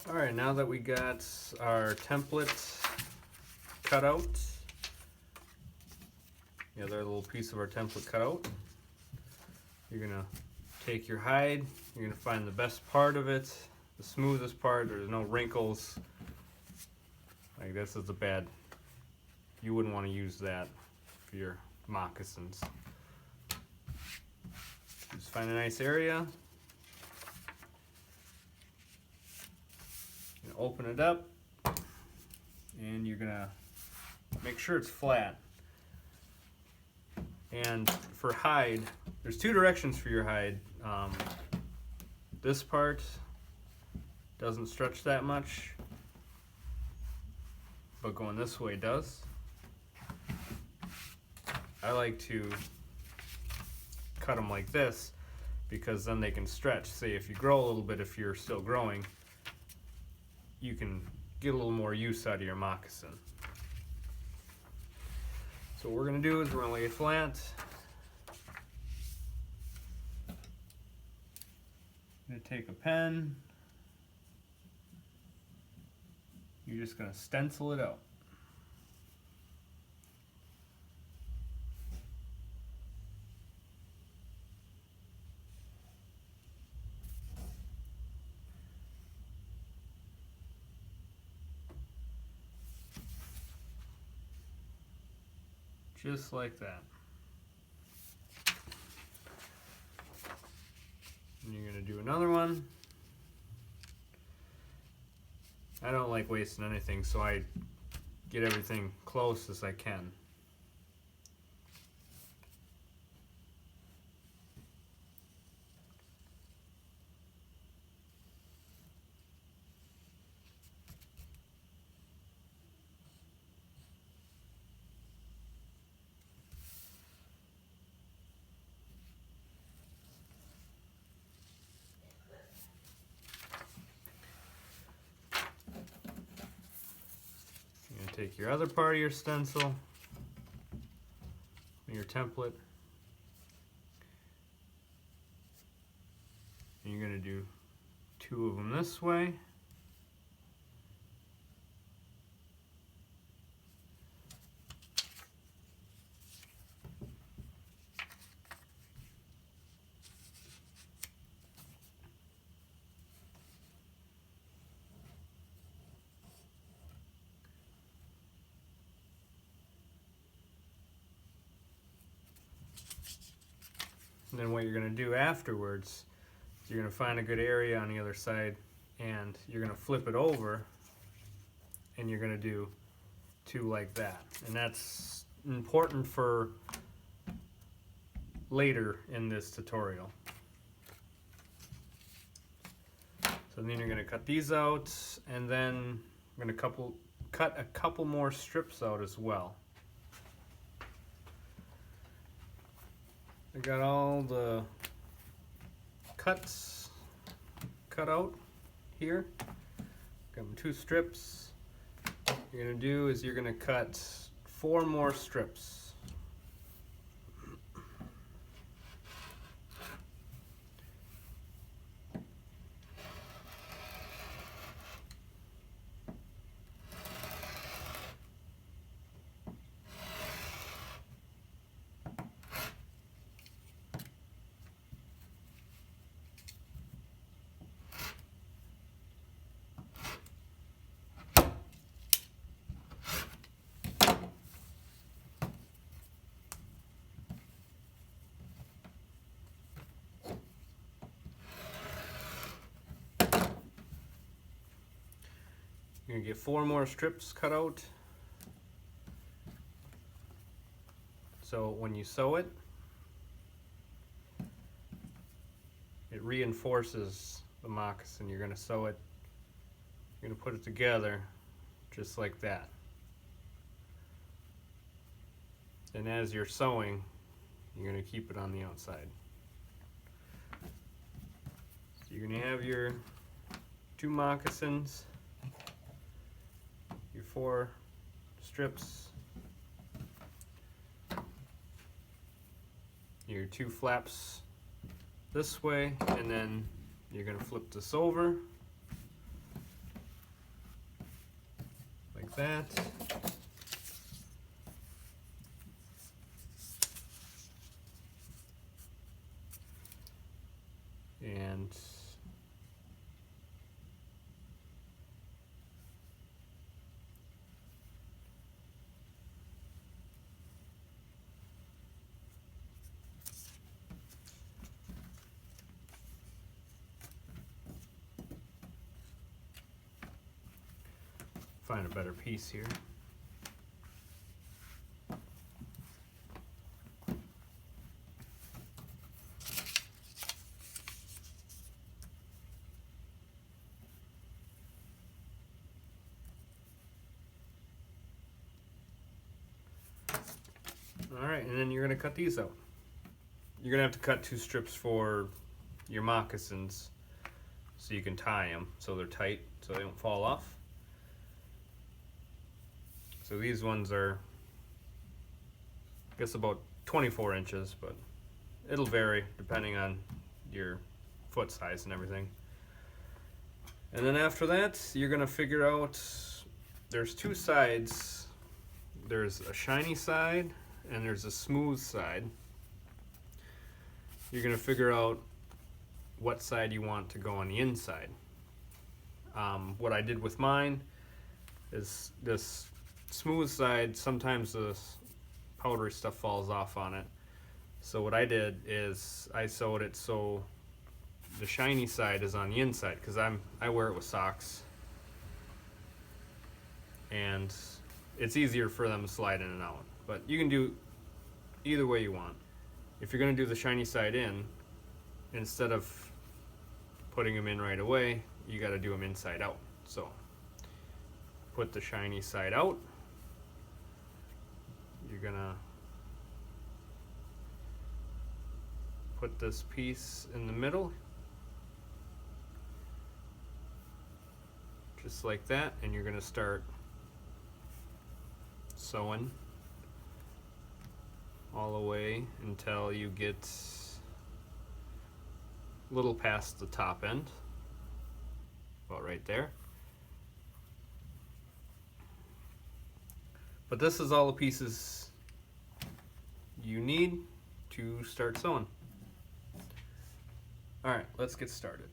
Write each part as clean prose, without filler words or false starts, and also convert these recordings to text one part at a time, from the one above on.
All right, now that we got our template cut out, the other little piece of our template cut out, you're gonna take your hide, you're gonna find the best part of it, the smoothest part, there's no wrinkles. Like this is the bad, you wouldn't want to use that for your moccasins. Just find a nice area, open it up, and you're gonna make sure it's flat. And for hide, there's two directions for your hide. This part doesn't stretch that much, but going this way does. I like to cut them like this because then they can stretch. Say if you grow a little bit, if you're still growing, you can get a little more use out of your moccasin. So what we're going to do is we're going to lay it flat. I'm going to take a pen. You're just going to stencil it out. Just like that. And you're going to do another one. I don't like wasting anything, so I get everything close as I can. Take your other part of your stencil, your template, and you're going to do two of them this way. And then what you're going to do afterwards is you're going to find a good area on the other side and you're going to flip it over and you're going to do two like that. And that's important for later in this tutorial. So then you're going to cut these out, and then I'm going to cut a couple more strips out as well. I got all the cuts cut out here. Got them two strips. What you're going to do is you're going to cut 4 more strips. You're going to get 4 more strips cut out. So when you sew it, it reinforces the moccasin. You're going to sew it, you're going to put it together just like that. And as you're sewing, you're going to keep it on the outside. So you're going to have your 2 moccasins, your 4 strips, your 2 flaps this way, and then you're going to flip this over that. And find a better piece here. Alright, and then you're going to cut these out. You're going to have to cut 2 strips for your moccasins so you can tie them so they're tight so they don't fall off. So these ones are, I guess, about 24 inches, but it'll vary depending on your foot size and everything. And then after that, you're going to figure out, there's 2 sides. There's a shiny side and there's a smooth side. You're going to figure out what side you want to go on the inside. What I did with mine is this smooth side, sometimes the powdery stuff falls off on it. So what I did is I sewed it so the shiny side is on the inside, because I wear it with socks. And it's easier for them to slide in and out. But you can do either way you want. If you're going to do the shiny side in, instead of putting them in right away, you got to do them inside out. So put the shiny side out. You're going to put this piece in the middle, just like that, and you're going to start sewing all the way until you get a little past the top end, about right there. But this is all the pieces you need to start sewing. Alright, let's get started.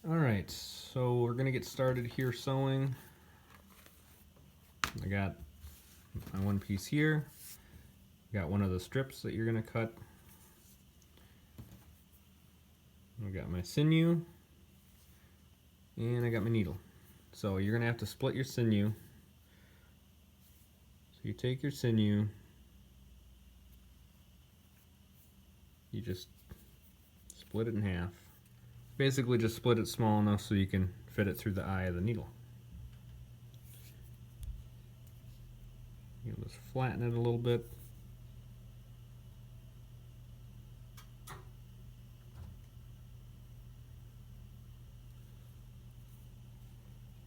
Alright, so we're going to get started here sewing. I got my one piece here. Got one of the strips that you're going to cut. I got my sinew. And I got my needle. So you're going to have to split your sinew. So you take your sinew. You just split it in half. Basically just split it small enough so you can fit it through the eye of the needle. You'll just flatten it a little bit.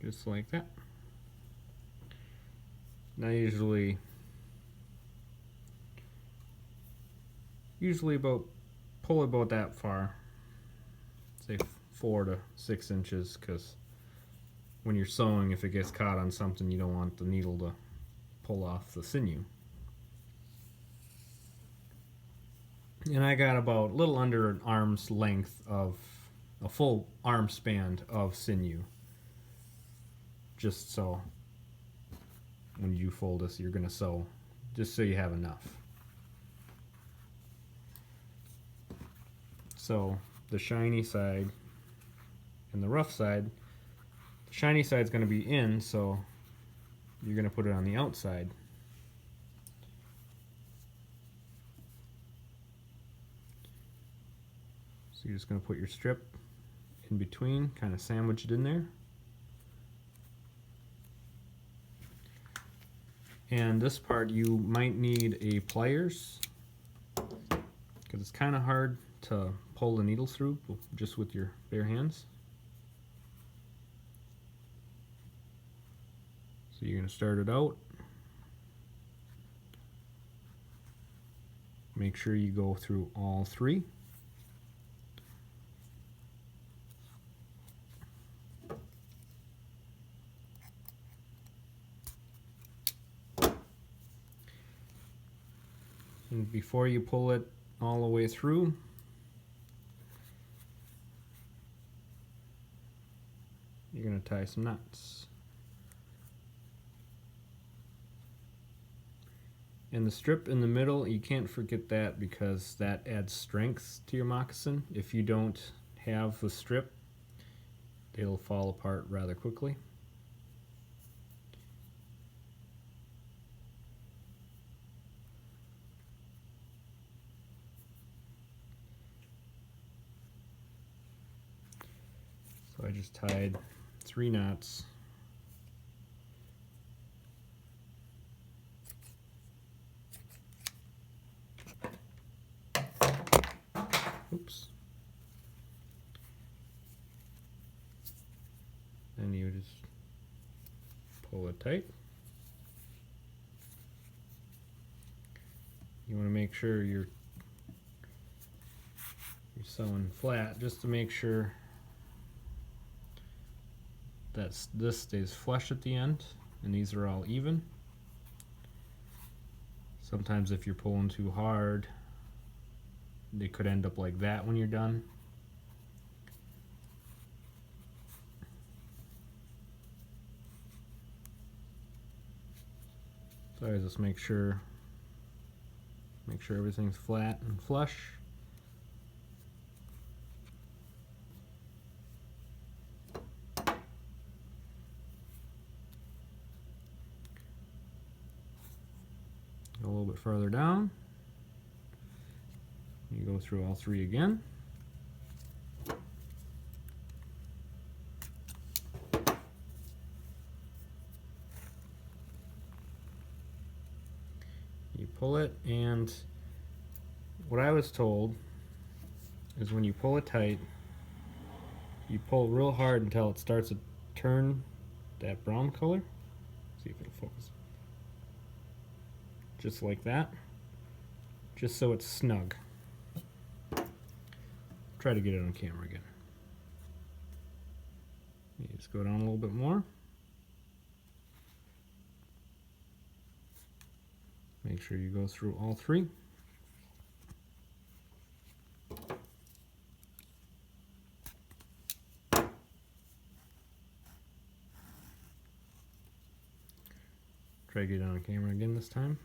Just like that. Now usually pull about that far, say 4 to 6 inches, because when you're sewing, if it gets caught on something, you don't want the needle to pull off the sinew. And I got about a little under an arm's length of a full arm span of sinew, just so when you fold this, you're going to sew, just so you have enough. So the shiny side and the rough side, the shiny side is going to be in, so you're going to put it on the outside. So you're just going to put your strip in between, kind of sandwich it in there. And this part you might need a pliers, because it's kind of hard to pull the needle through just with your bare hands. So you're going to start it out. Make sure you go through all 3. And before you pull it all the way through, you're going to tie some knots. And the strip in the middle, you can't forget that because that adds strength to your moccasin. If you don't have the strip, it'll fall apart rather quickly. So I just tied 3 knots. Oops. Then you just pull it tight. You want to make sure you're sewing flat, just to make sure that this stays flush at the end and these are all even. Sometimes if you're pulling too hard, they could end up like that when you're done. So I just make sure everything's flat and flush. Go a little bit further down. You go through all 3 again. You pull it, and what I was told is when you pull it tight, you pull real hard until it starts to turn that brown color. See if it'll focus. Just like that. Just so it's snug. Try to get it on camera again. You just go down a little bit more. Make sure you go through all 3. Try to get it on camera again this time.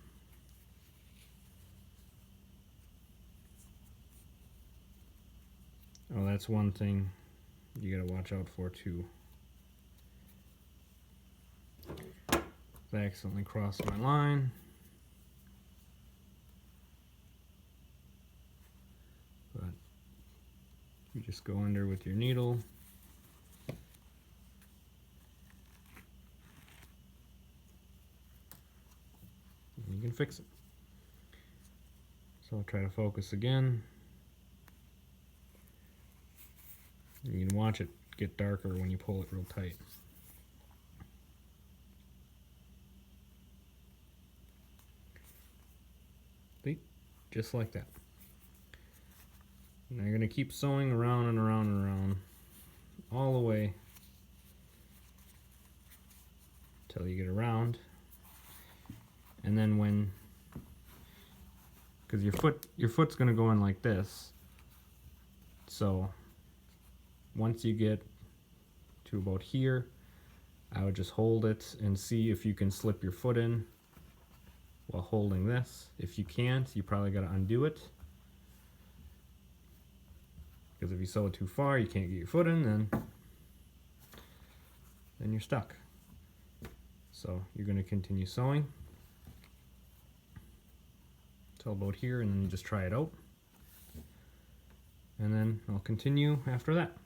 Oh, that's one thing you gotta watch out for too. I accidentally crossed my line. But you just go under with your needle. And you can fix it. So I'll try to focus again. You can watch it get darker when you pull it real tight. See? Just like that. Now you're going to keep sewing around and around and around all the way until you get around. And then when, because your foot's going to go in like this, so once you get to about here, I would just hold it and see if you can slip your foot in while holding this. If you can't, you probably got to undo it, because if you sew it too far, you can't get your foot in, then you're stuck. So you're going to continue sewing till about here, and then you just try it out, and then I'll continue after that.